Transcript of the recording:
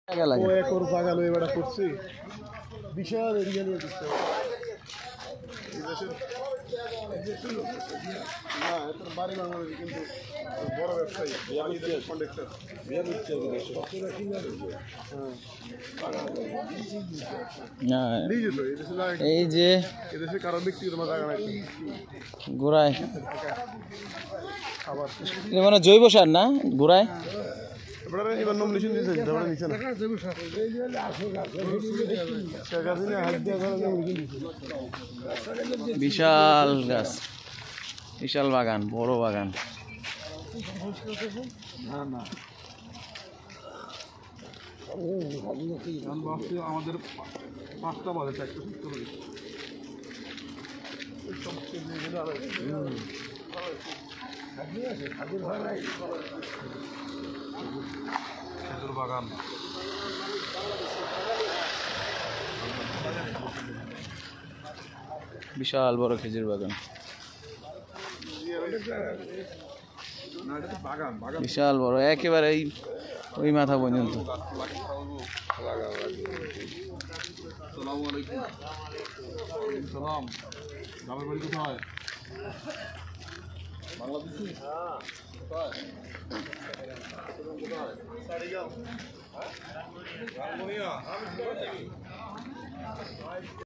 ও acre পাগালো এবারে করছি বিশাল area নিয়ে দিচ্ছে না এত বাড়ি বাংলাদেশে কিন্তু বড় ব্যবসায়ী কন্ডাক্টর এই যে এদেশে কারো ব্যক্তিগত জায়গা নাই গোড়ায় মানে জৈব সার না গোড়ায় এবার নমিনেশন দিয়েছে নিচে না বিশাল গাছ বিশাল বাগান বড় বাগান আমাদের 5টা বাজে বাগান বিশাল বড় খেজুর বাগান বিশাল বড় একেবারে ওই মাথা পর্যন্ত সালাম গ্রামের বাড়ি কোথায় বাংলাদেশি কোথায়